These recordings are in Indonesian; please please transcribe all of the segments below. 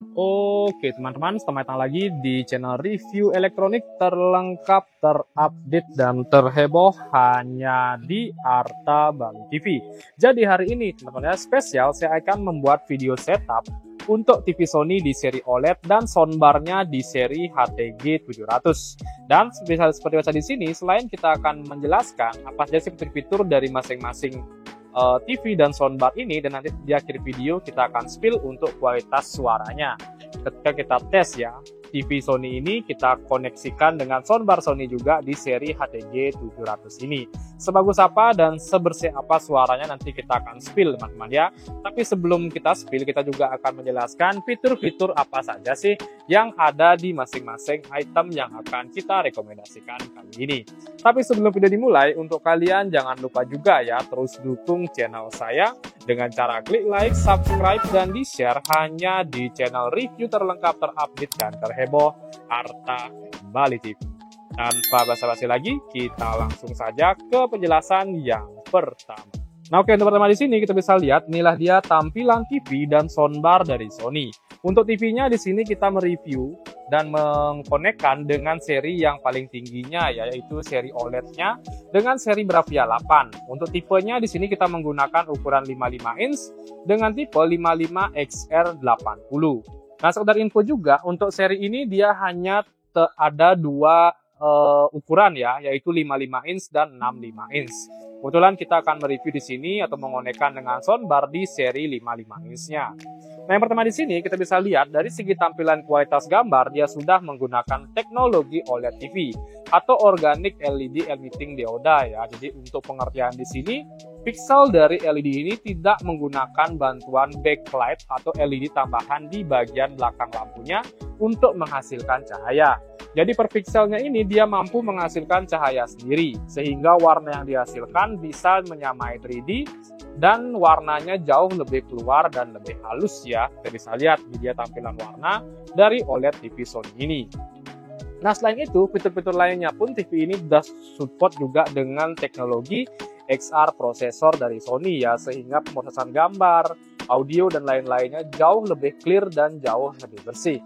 Oke teman-teman, selamat datang lagi di channel review elektronik terlengkap, terupdate, dan terheboh hanya di Arta Bali TV. Jadi hari ini teman-teman ya, spesial saya akan membuat video setup untuk TV Sony di seri OLED dan soundbarnya di seri HTG 700. Dan seperti biasa di sini, selain kita akan menjelaskan apa saja sih fitur-fitur dari masing-masing TV dan soundbar ini, dan nanti di akhir video kita akan spill untuk kualitas suaranya. Ketika kita tes ya, TV Sony ini kita koneksikan dengan soundbar Sony juga di seri HTG 700 ini. Sebagus apa dan sebersih apa suaranya nanti kita akan spill teman-teman ya. Tapi sebelum kita spill, kita juga akan menjelaskan fitur-fitur apa saja sih yang ada di masing-masing item yang akan kita rekomendasikan kali ini. Tapi sebelum video dimulai, untuk kalian jangan lupa juga ya terus dukung channel saya dengan cara klik like, subscribe, dan di-share hanya di channel review terlengkap, terupdate, dan terheboh Arta Bali TV. Tanpa basa-basi lagi, kita langsung saja ke penjelasan yang pertama. Nah oke, untuk pertama di sini kita bisa lihat inilah dia tampilan TV dan soundbar dari Sony. Untuk TV-nya di sini kita mereview dan mengkonekkan dengan seri yang paling tingginya yaitu seri OLED-nya dengan seri Bravia 8. Untuk tipenya di sini kita menggunakan ukuran 55 inch dengan tipe 55XR80. Nah, sekedar info juga untuk seri ini dia hanya ada dua ukuran ya, yaitu 55 inch dan 65 inch. Kebetulan kita akan mereview di sini atau mengonekkan dengan soundbar di seri 55 inch-nya. Nah, yang pertama di sini kita bisa lihat dari segi tampilan kualitas gambar dia sudah menggunakan teknologi OLED TV atau Organic LED Emitting Diode ya. Jadi untuk pengertian di sini, pixel dari LED ini tidak menggunakan bantuan backlight atau LED tambahan di bagian belakang lampunya untuk menghasilkan cahaya. Jadi per pixelnya ini dia mampu menghasilkan cahaya sendiri, sehingga warna yang dihasilkan bisa menyamai 3D dan warnanya jauh lebih keluar dan lebih halus ya. Kita bisa lihat di dia tampilan warna dari OLED TV Sony ini. Nah selain itu, fitur-fitur lainnya pun TV ini sudah support juga dengan teknologi XR prosesor dari Sony ya, sehingga pemrosesan gambar, audio, dan lain-lainnya jauh lebih clear dan jauh lebih bersih.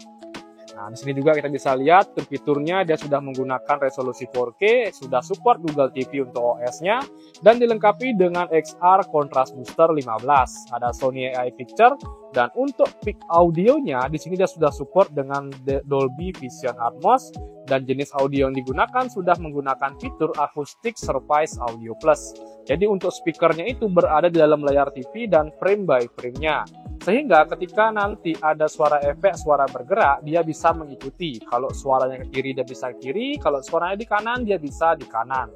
Nah, di sini juga kita bisa lihat fiturnya dia sudah menggunakan resolusi 4K, sudah support Google TV untuk OS-nya, dan dilengkapi dengan XR Contrast Booster 15. Ada Sony AI Picture, dan untuk peak audionya di sini dia sudah support dengan Dolby Vision Atmos, dan jenis audio yang digunakan sudah menggunakan fitur Acoustic Surface Audio Plus. Jadi untuk speakernya itu berada di dalam layar TV dan frame by frame-nya. Sehingga ketika nanti ada suara efek, suara bergerak, dia bisa mengikuti. Kalau suaranya ke kiri, dia bisa ke kiri. Kalau suaranya di kanan, dia bisa di kanan.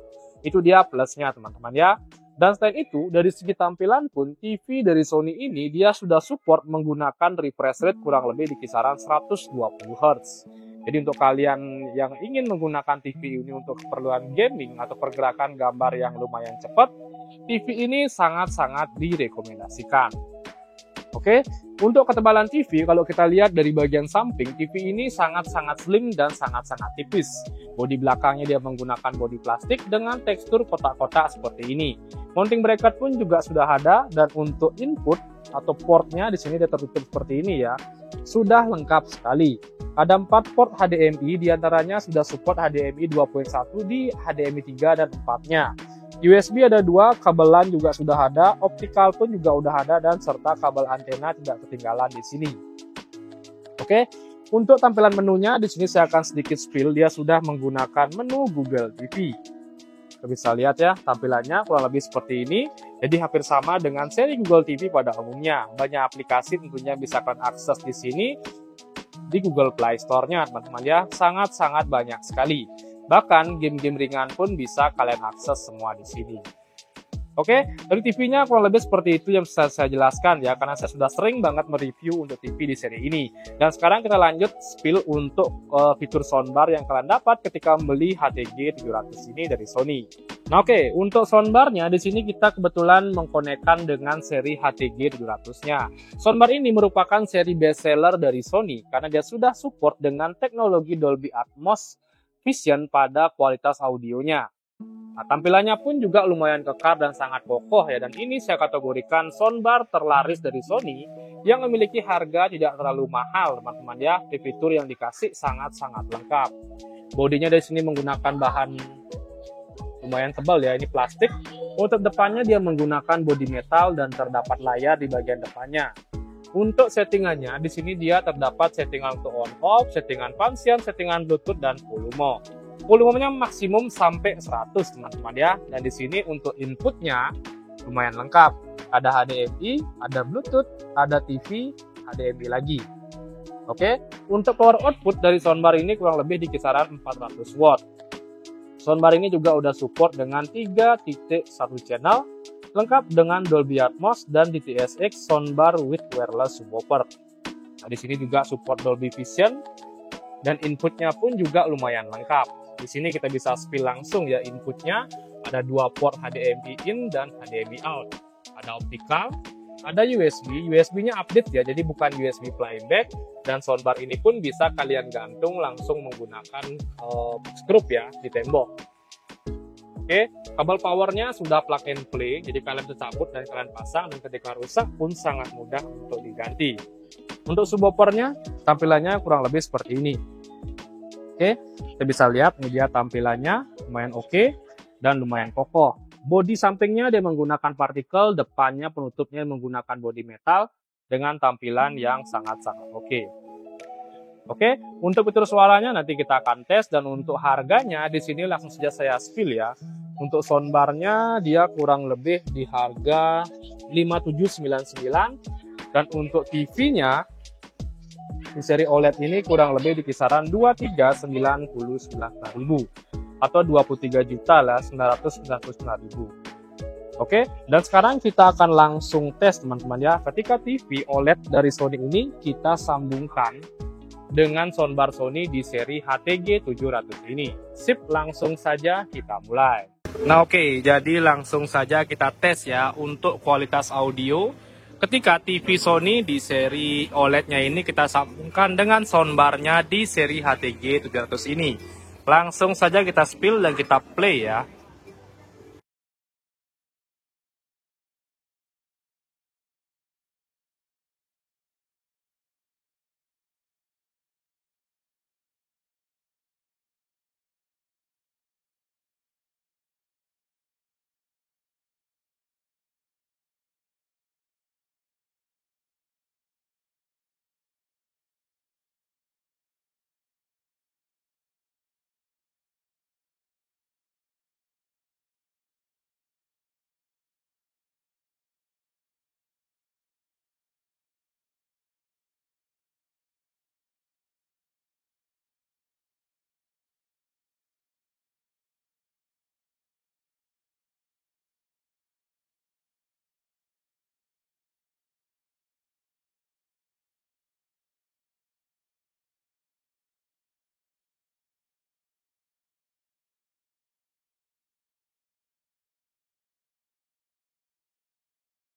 Itu dia plusnya, teman-teman ya. Dan selain itu, dari segi tampilan pun, TV dari Sony ini, dia sudah support menggunakan refresh rate kurang lebih di kisaran 120 Hz. Jadi untuk kalian yang ingin menggunakan TV ini untuk keperluan gaming atau pergerakan gambar yang lumayan cepat, TV ini sangat-sangat direkomendasikan. Oke, untuk ketebalan TV, kalau kita lihat dari bagian samping, TV ini sangat-sangat slim dan sangat-sangat tipis. Bodi belakangnya dia menggunakan bodi plastik dengan tekstur kotak-kotak seperti ini. Mounting bracket pun juga sudah ada, dan untuk input atau portnya di sini dia tertutup seperti ini ya. Sudah lengkap sekali. Ada 4 port HDMI, diantaranya sudah support HDMI 2.1 di HDMI 3 dan 4-nya. USB ada 2, kabel LAN juga sudah ada, optikal pun juga udah ada, dan serta kabel antena tidak ketinggalan di sini. Oke, untuk tampilan menunya di sini saya akan sedikit spill, dia sudah menggunakan menu Google TV. Kita bisa lihat ya tampilannya kurang lebih seperti ini. Jadi hampir sama dengan seri Google TV pada umumnya. Banyak aplikasi tentunya bisa kalian akses di sini di Google Play Store-nya teman-teman ya, sangat-sangat banyak sekali. Bahkan game-game ringan pun bisa kalian akses semua di sini. Oke, dari TV-nya kurang lebih seperti itu yang bisa saya jelaskan ya, karena saya sudah sering banget mereview untuk TV di seri ini. Dan sekarang kita lanjut spill untuk fitur soundbar yang kalian dapat ketika membeli HTG 700 ini dari Sony. Nah oke, untuk soundbarnya di sini kita kebetulan mengkonekkan dengan seri HTG 700-nya. Soundbar ini merupakan seri bestseller dari Sony karena dia sudah support dengan teknologi Dolby Atmos Vision pada kualitas audionya. Nah, tampilannya pun juga lumayan kekar dan sangat kokoh ya, dan ini saya kategorikan soundbar terlaris dari Sony yang memiliki harga tidak terlalu mahal teman-teman ya. Fitur yang dikasih sangat-sangat lengkap. Bodinya dari sini menggunakan bahan lumayan tebal ya, ini plastik. Untuk depannya dia menggunakan bodi metal dan terdapat layar di bagian depannya. Untuk settingannya di sini dia terdapat settingan untuk on off, settingan function, settingan Bluetooth dan volume. Volumenya maksimum sampai 100 teman-teman ya. Dan di sini untuk inputnya lumayan lengkap. Ada HDMI, ada Bluetooth, ada TV, HDMI lagi. Oke, untuk power output dari soundbar ini kurang lebih di kisaran 400 watt. Soundbar ini juga udah support dengan 3.1 channel, lengkap dengan Dolby Atmos dan DTS:X soundbar with wireless subwoofer. Nah, di sini juga support Dolby Vision dan inputnya pun juga lumayan lengkap. Di sini kita bisa spill langsung ya inputnya. Ada 2 port HDMI in dan HDMI out. Ada optical, ada USB. USB-nya update ya, jadi bukan USB playback. Dan soundbar ini pun bisa kalian gantung langsung menggunakan skrup ya di tembok. Oke, kabel powernya sudah plug and play, jadi kalian bisa cabut dan kalian pasang, dan ketika rusak pun sangat mudah untuk diganti. Untuk subwoofernya, tampilannya kurang lebih seperti ini. Oke, kita bisa lihat ini dia tampilannya lumayan oke dan lumayan kokoh. Bodi sampingnya dia menggunakan partikel, depannya penutupnya menggunakan bodi metal dengan tampilan yang sangat-sangat oke. Oke, untuk fitur suaranya nanti kita akan tes, dan untuk harganya di sini langsung saja saya spill ya. Untuk soundbarnya dia kurang lebih di harga 5799, dan untuk TV-nya di seri OLED ini kurang lebih di kisaran 2399.000 atau 23 juta lah 999.000. Oke, dan sekarang kita akan langsung tes teman-teman ya. Ketika TV OLED dari Sony ini kita sambungkan dengan soundbar Sony di seri HTG 700 ini. Sip, langsung saja kita mulai. Nah oke, jadi langsung saja kita tes ya untuk kualitas audio. Ketika TV Sony di seri OLED-nya ini kita sambungkan dengan soundbarnya di seri HTG 700 ini. Langsung saja kita spill dan kita play ya.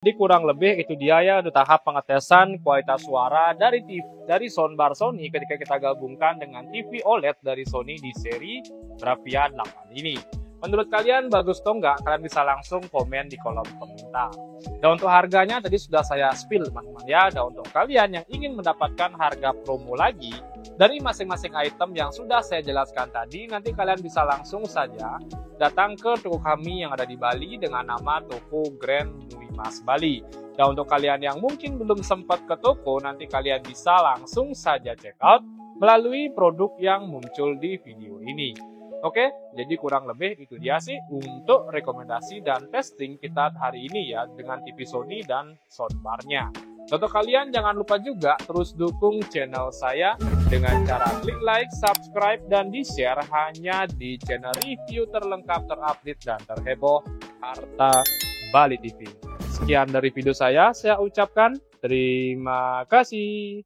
Jadi kurang lebih itu dia ya untuk tahap pengetesan kualitas suara dari soundbar Sony ketika kita gabungkan dengan TV OLED dari Sony di seri Bravia 8 ini. Menurut kalian bagus atau enggak? Kalian bisa langsung komen di kolom komentar. Dan untuk harganya tadi sudah saya spill teman-teman ya. Dan untuk kalian yang ingin mendapatkan harga promo lagi dari masing-masing item yang sudah saya jelaskan tadi, nanti kalian bisa langsung saja datang ke toko kami yang ada di Bali dengan nama Toko Grand Mas Bali. Dan untuk kalian yang mungkin belum sempat ke toko, nanti kalian bisa langsung saja check out melalui produk yang muncul di video ini. Oke, jadi kurang lebih itu dia sih untuk rekomendasi dan testing kita hari ini ya dengan TV Sony dan soundbarnya. Untuk kalian jangan lupa juga terus dukung channel saya dengan cara klik like, subscribe, dan di-share hanya di channel review terlengkap, terupdate, dan terheboh Harta Bali TV. Sekian dari video saya ucapkan terima kasih.